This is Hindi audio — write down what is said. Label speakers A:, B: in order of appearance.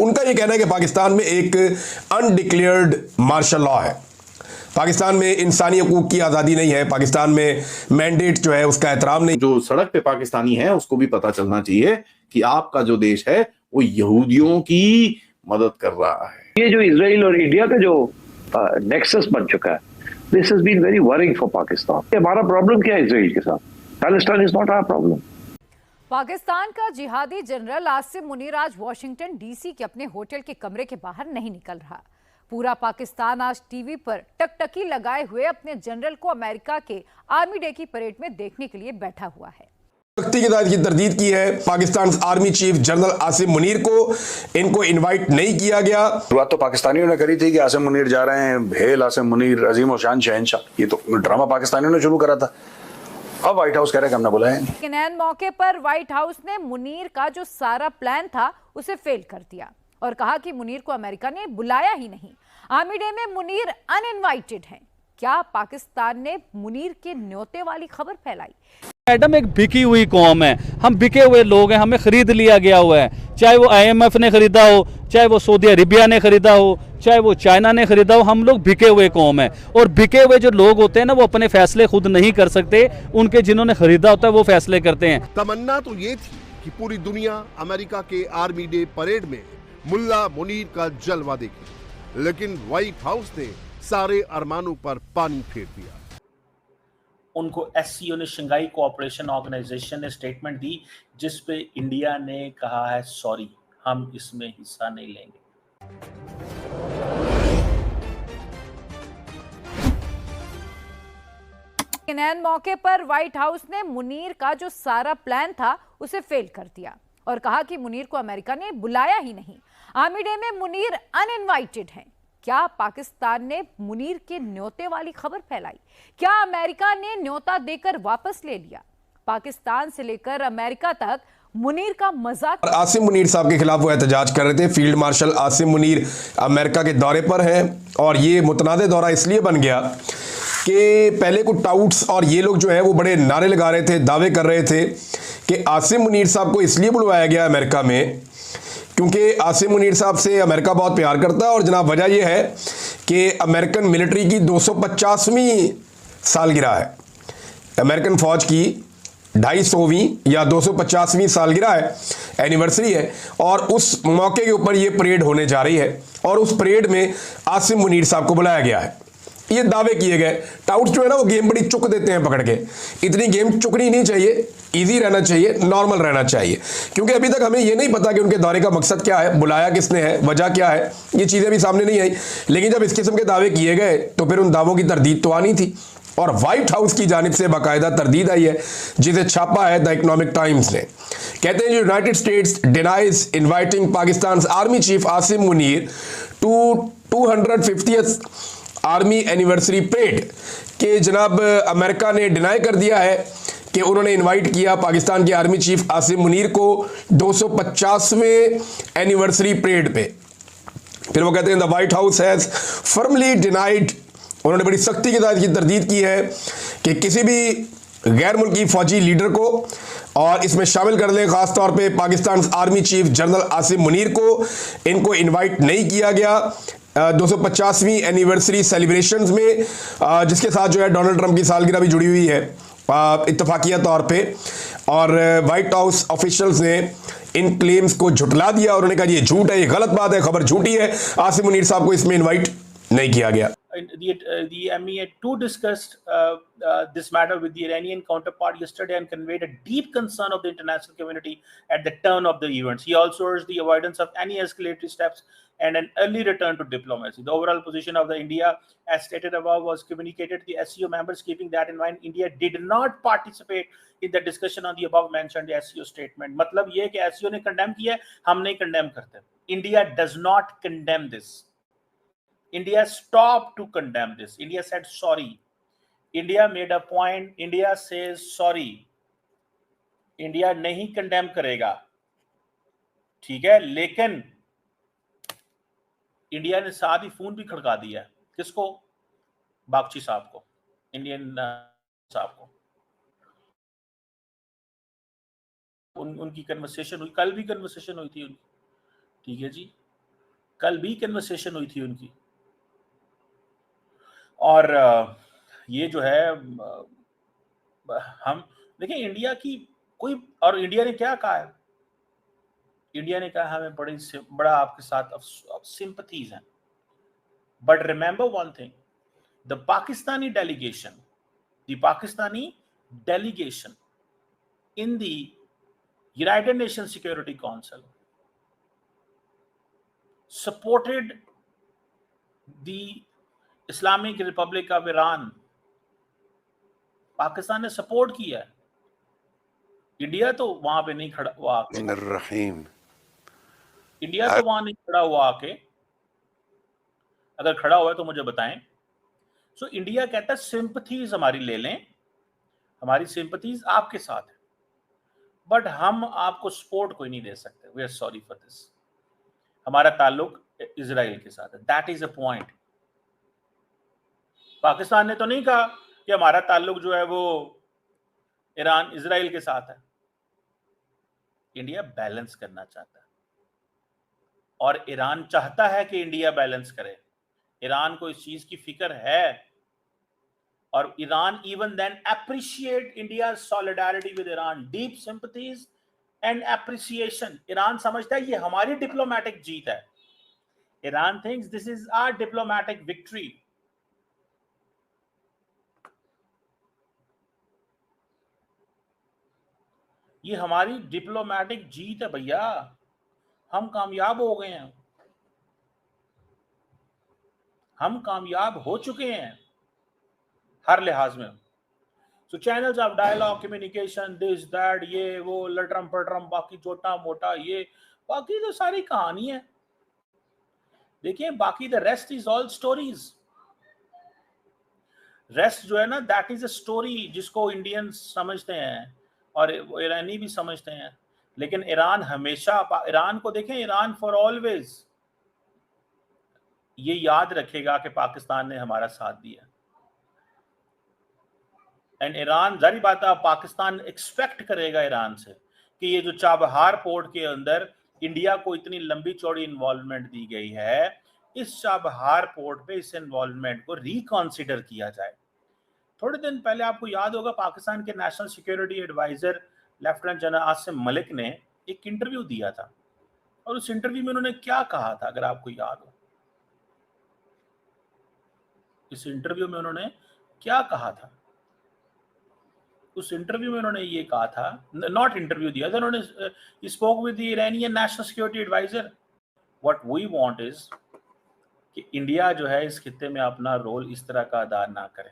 A: उनका ये कहना है कि पाकिस्तान में एक अनडिक्लेयर्ड मार्शल लॉ है, पाकिस्तान में इंसानी हकूक की आज़ादी नहीं है, पाकिस्तान में मैंडेट जो है उसका एहतराम नहीं।
B: जो सड़क पे पाकिस्तानी है उसको भी पता चलना चाहिए कि आपका जो देश है वो यहूदियों की मदद कर रहा है।
C: ये जो इजराइल और इंडिया का जो नेक्सस बन चुका है, this has been very worrying for Pakistan. हमारा प्रॉब्लम क्या है इजराइल के साथ? Palestine is not our problem.
D: Pakistan का जिहादी जनरल आसिम मुनीर आज वॉशिंगटन डीसी के अपने होटल के कमरे के बाहर नहीं निकल रहा। पूरा पाकिस्तान आज टीवी पर टकटकी लगाए हुए अपने जनरल को अमेरिका के आर्मी डे की परेड में देखने के लिए बैठा हुआ है।
A: सख्ती के साथ की तरदीद की है Pakistan army chief general Asim Munir को, इनको इनवाइट नहीं किया गया।
E: शुरुआत तो पाकिस्तानियों ने करी थी कि आसिम मुनीर जा रहे हैं, हेल आसिम मुनीर, अजीम और शान शहनशाह, ये तो ड्रामा पाकिस्तानियों ने शुरू करा था। अब व्हाइट हाउस कह रहे हैं कि हमने बुलाया नहीं।
D: लेकिन ऐन मौके पर व्हाइट हाउस ने मुनीर का जो सारा प्लान था उसे फेल कर दिया और कहा कि मुनीर को अमेरिका ने बुलाया ही नहीं। आर्मी डे में मुनीर अनइनवाइटेड हैं। क्या पाकिस्तान ने मुनीर के न्योते वाली खबर फैलाई?
F: मैडम, एक बिकी हुई कौम है, हम बिके हुए लोग हैं, हमें खरीद लिया गया हुआ है। चाहे वो IMF ने खरीदा हो, चाहे वो सऊदी अरेबिया ने खरीदा हो, चाहे वो चाइना ने खरीदा हो, हम लोग बिके हुए कौम है। और बिके हुए जो लोग होते हैं ना, वो अपने फैसले खुद नहीं कर सकते, उनके जिन्होंने खरीदा होता है वो फैसले करते हैं।
G: तमन्ना तो ये थी कि पूरी दुनिया अमेरिका के आर्मी डे परेड में मुल्ला मुनीर का जलवा देखे, लेकिन व्हाइट हाउस ने सारे अरमानों पर पानी फेर दिया।
H: उनको SCO ने, शंघाई कोऑपरेशन ऑर्गेनाइजेशन ने स्टेटमेंट दी जिस पे इंडिया ने कहा है सॉरी, हम इसमें हिस्सा नहीं लेंगे।
D: ऐन मौके पर व्हाइट हाउस ने मुनीर का जो सारा प्लान था उसे फेल कर दिया और कहा कि मुनीर को अमेरिका ने बुलाया ही नहीं। आर्मी डे में मुनीर अनइनवाइटेड हैं। क्या पाकिस्तान ने मुनीर के न्योते वाली खबर फैलाई? क्या अमेरिका ने न्योता देकर वापस ले लिया? पाकिस्तान से लेकर अमेरिका तक मुनीर का मजाक।
A: आसिम मुनीर साहब के खिलाफ वो एहतजाज कर रहे थे। Field marshal Asim Munir America के दौरे पर हैं और ये मुतनाज़ दौरा इसलिए बन गया कि पहले कुछ टाउट्स और ये लोग जो है वो बड़े नारे लगा रहे थे, दावे कर रहे थे कि आसिम मुनीर साहब को इसलिए बुलवाया गया अमेरिका में क्योंकि आसिम मुनीर साहब से अमेरिका बहुत प्यार करता है। और जनाब वजह यह है कि अमेरिकन मिलिट्री की 250वीं सालगिरह है, अमेरिकन फौज की 250वीं या 250वीं सालगिरह है, एनिवर्सरी है, और उस मौके के ऊपर ये परेड होने जा रही है और उस परेड में आसिम मुनीर साहब को बुलाया गया है। ये दावे किए गए। टाउट्स जो है ना वो गेम बड़ी चुक देते हैं पकड़ के। इतनी गेम चुकनी नहीं चाहिए, इजी रहना चाहिए, नॉर्मल रहना चाहिए, क्योंकि अभी तक हमें ये नहीं पता कि उनके दौरे का मकसद क्या है, बुलाया किसने है, वजह क्या है, ये चीज़ें भी सामने नहीं आई। लेकिन जब इस किस्म के दावे किए गए तो फिर उन दावों की तरदीद तो आनी थी और व्हाइट हाउस की जानिब से बाकायदा तरदीद आई है जिसे छापा है द इकोनॉमिक टाइम्स ने। कहते हैं United States denies inviting Pakistan army chief Asim Munir to 250th army anniversary parade के जनाब अमेरिका ने डिनाई कर दिया है कि उन्होंने इनवाइट किया पाकिस्तान के आर्मी चीफ आसिम मुनीर को 250वें एनिवर्सरी परेड पे। फिर वो कहते हैं the white house has firmly denied, उन्होंने बड़ी सख्ती के साथ की तरदीद की है कि किसी भी गैर मुल्की फौजी लीडर को, और इसमें शामिल कर लें खास तौर पे Pakistan army chief general Asim Munir को, इनको इनवाइट नहीं किया गया 250वीं एनिवर्सरी सेलिब्रेशंस में, जिसके साथ जो है डोनाल्ड ट्रंप की सालगिरह भी जुड़ी हुई है इत्तफाकिया तौर पे। और व्हाइट हाउस ऑफिशियल्स ने इन क्लेम्स को झुटला दिया और उन्होंने कहा ये झूठ है, ये गलत बात है, खबर झूठी है, आसिम मुनीर साहब को इसमें इनवाइट नहीं किया गया।
H: The MEA too discussed this matter with the Iranian counterpart yesterday and conveyed a deep concern of the international community at the turn of the events. He also urged the avoidance of any escalatory steps and an early return to diplomacy. The overall position of the India, as stated above, was communicated to the SCO members. Keeping that in mind, India did not participate in the discussion on the above mentioned SCO statement. मतलब ये कि SCO ने condemn किया, हम नहीं condemn करते. India does not condemn this. India stopped to condemn this. India said sorry. India made a point. India says sorry. India नहीं condemn करेगा, ठीक है, लेकिन इंडिया ने साथ ही फोन भी खड़का दिया। किसको? बागची साहब को, इंडियन साहब को। उनकी कन्वर्सेशन हुई, कल भी कन्वर्सेशन हुई थी उनकी, ठीक है जी। कल भी कन्वर्सेशन हुई थी उनकी। और ये जो है हम देखिए इंडिया की कोई, और इंडिया ने क्या कहा है, इंडिया ने कहा हमें बड़ा आपके साथ सिंपथीज हैं, but remember one thing, the Pakistani delegation in the United Nations Security Council supported the Islamic Republic of Iran. Pakistan ने सपोर्ट किया है, इंडिया तो वहां पे नहीं खड़ा हुआ आके, इंडिया तो वहां नहीं खड़ा हुआ आके, अगर खड़ा हुआ है तो मुझे बताएं। सो इंडिया कहता है सिंपथीज हमारी ले लें, हमारी सिंपथीज आपके साथ है, बट हम आपको सपोर्ट कोई नहीं दे सकते, we are sorry for this. हमारा ताल्लुक इजराइल के साथ है, that is a point. Pakistan ने तो नहीं कहा कि हमारा ताल्लुक जो है वो ईरान इजराइल के साथ है। इंडिया बैलेंस करना चाहता है और ईरान चाहता है कि इंडिया बैलेंस करे। ईरान को इस चीज की फिक्र है, और Iran even then appreciate India's solidarity with Iran, deep sympathies and appreciation. Iran समझता है ये हमारी डिप्लोमेटिक जीत है। Iran thinks this is our diplomatic victory. ये हमारी डिप्लोमेटिक जीत है भैया, हम कामयाब हो गए हैं, हम कामयाब हो चुके हैं हर लिहाज में। So channels of dialogue, communication, this that, ये वो लटरम पटरम, बाकी छोटा मोटा, ये बाकी तो सारी कहानी है। देखिए बाकी the rest is all stories. Rest जो है ना, दैट इज अ स्टोरी जिसको इंडियंस समझते हैं और ईरानी भी समझते हैं, लेकिन ईरान हमेशा, ईरान को देखें, ईरान फॉर ऑलवेज ये याद रखेगा कि पाकिस्तान ने हमारा साथ दिया। एंड ईरान, जारी बात है, पाकिस्तान एक्सपेक्ट करेगा ईरान से कि ये जो चाबहार पोर्ट के अंदर इंडिया को इतनी लंबी चौड़ी इन्वॉल्वमेंट दी गई है, इस चाबहार पोर्ट पे इस इन्वॉल्वमेंट को रिकॉन्सिडर किया जाए। थोड़े दिन पहले आपको याद होगा पाकिस्तान के national security adviser lieutenant general Asim Malik ने एक इंटरव्यू दिया था, और उस इंटरव्यू में उन्होंने क्या कहा था, अगर आपको याद हो, इस इंटरव्यू में उन्होंने क्या कहा था? उस इंटरव्यू में उन्होंने ये कहा था, नॉट इंटरव्यू दिया था उन्होंने, spoke with the Iranian national security adviser, what we want is कि इंडिया जो है इस खित्ते में अपना रोल इस तरह का अदा ना करे।